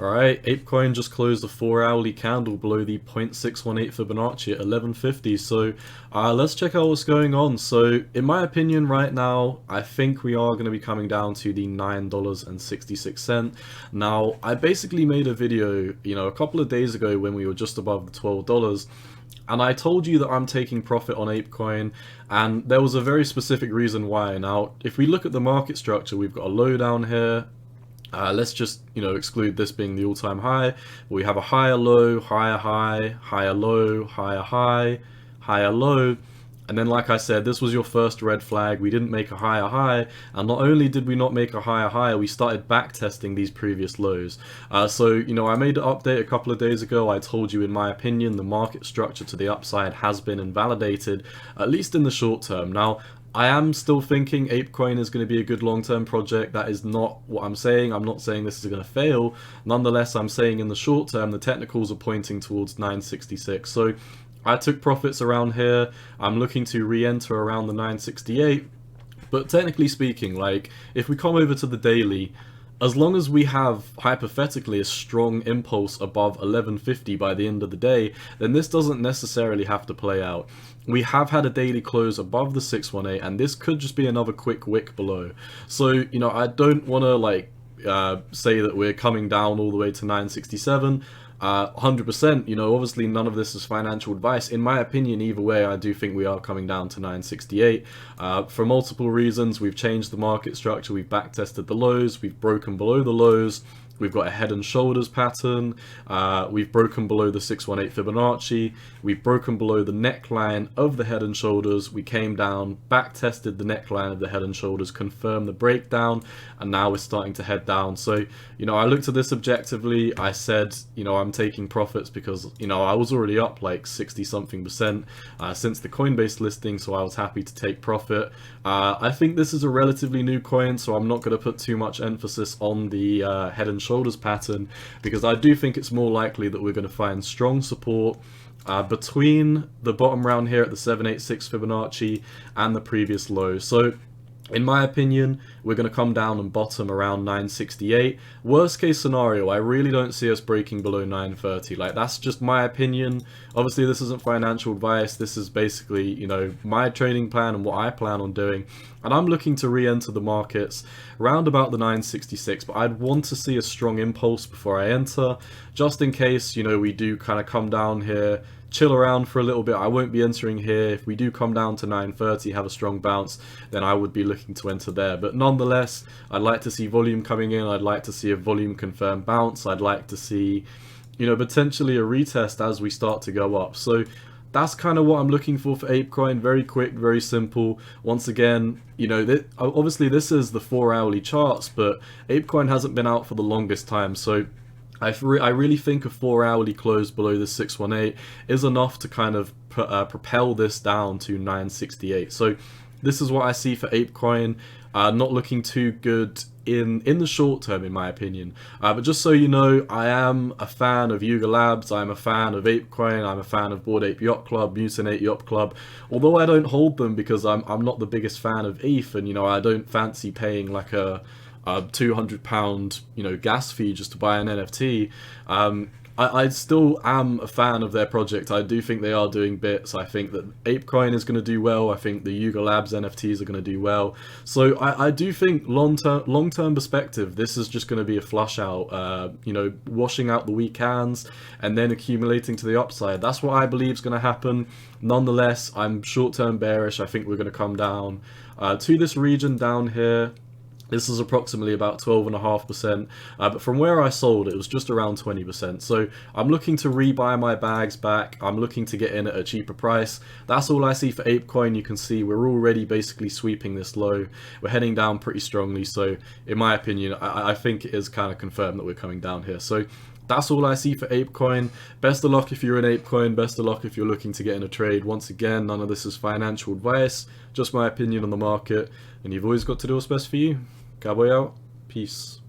Alright, ApeCoin just closed a 4-hourly candle below the 0.618 Fibonacci at 1150, so let's check out what's going on. So, in my opinion right now, I think we are going to be coming down to the $9.66. Now, I basically made a video, a couple of days ago when we were just above the $12, and I told you that I'm taking profit on ApeCoin, and there was a very specific reason why. Now, if we look at the market structure, we've got a low down here. Let's just, exclude this being the all-time high. We have a higher low, higher high, higher low, higher high, higher low. And then, like I said, this was your first red flag. We didn't make a higher high. And not only did we not make a higher high, we started back testing these previous lows. So, I made an update a couple of days ago. I told you, in my opinion, the market structure to the upside has been invalidated, at least in the short term. Now, I am still thinking ApeCoin is going to be a good long-term project. That is not what I'm saying. I'm not saying this is going to fail. Nonetheless, I'm saying in the short term, the technicals are pointing towards 966. So I took profits around here. I'm looking to re-enter around the 968. But technically speaking, if we come over to the daily, as long as we have, hypothetically, a strong impulse above 1150 by the end of the day, then this doesn't necessarily have to play out. We have had a daily close above the 618, and this could just be another quick wick below. So, I don't want to, say that we're coming down all the way to 967. 100%, obviously none of this is financial advice. In my opinion, either way, I do think we are coming down to 968 for multiple reasons. We've changed the market structure, we've backtested the lows, we've broken below the lows, we've got a head and shoulders pattern, we've broken below the 618 Fibonacci, we've broken below the neckline of the head and shoulders, we came down, back tested the neckline of the head and shoulders, confirmed the breakdown, and now we're starting to head down. So, I looked at this objectively. I said, I'm taking profits because, I was already up like 60 something percent since the Coinbase listing, so I was happy to take profit. I think this is a relatively new coin, so I'm not going to put too much emphasis on the head and shoulders pattern, because I do think it's more likely that we're going to find strong support between the bottom round here at the 786 Fibonacci and the previous low. So in my opinion, we're going to come down and bottom around 968. Worst case scenario, I really don't see us breaking below 930. That's just my opinion. Obviously, this isn't financial advice. This is basically, my trading plan and what I plan on doing. And I'm looking to re-enter the markets around about the 966, but I'd want to see a strong impulse before I enter, just in case, we do kind of come down here, chill around for a little bit. I won't be entering here. If we do come down to 930, have a strong bounce, then I would be looking to enter there. But nonetheless, I'd like to see volume coming in. I'd like to see a volume confirmed bounce. I'd like to see, potentially a retest as we start to go up. So that's kind of what I'm looking for ApeCoin. Very quick, very simple. Once again, obviously this is the 4-hourly charts, but ApeCoin hasn't been out for the longest time. So I really think a 4-hourly close below the 618 is enough to kind of propel this down to 968. So this is what I see for ApeCoin. Not looking too good in the short term, in my opinion. But just so you know, I am a fan of Yuga Labs, I'm a fan of ApeCoin, I'm a fan of Bored Ape Yacht Club, Mutinate Yacht Club. Although I don't hold them because I'm not the biggest fan of ETH, and I don't fancy paying like a £200 gas fee just to buy an NFT. I still am a fan of their project. I do think they are doing bits. I think that ApeCoin is going to do well. I think the Yuga Labs NFTs are going to do well. So I do think long-term perspective, this is just going to be a flush out, washing out the weak hands and then accumulating to the upside. That's what I believe is going to happen. Nonetheless, I'm short-term bearish. I think we're going to come down to this region down here. This is approximately about 12.5%, but from where I sold, it was just around 20%. So I'm looking to rebuy my bags back. I'm looking to get in at a cheaper price. That's all I see for ApeCoin. You can see we're already basically sweeping this low. We're heading down pretty strongly. So in my opinion, I think it is kind of confirmed that we're coming down here. So that's all I see for ApeCoin. Best of luck if you're in ApeCoin. Best of luck if you're looking to get in a trade. Once again, none of this is financial advice, just my opinion on the market. And you've always got to do what's best for you. Cowboy out. Peace.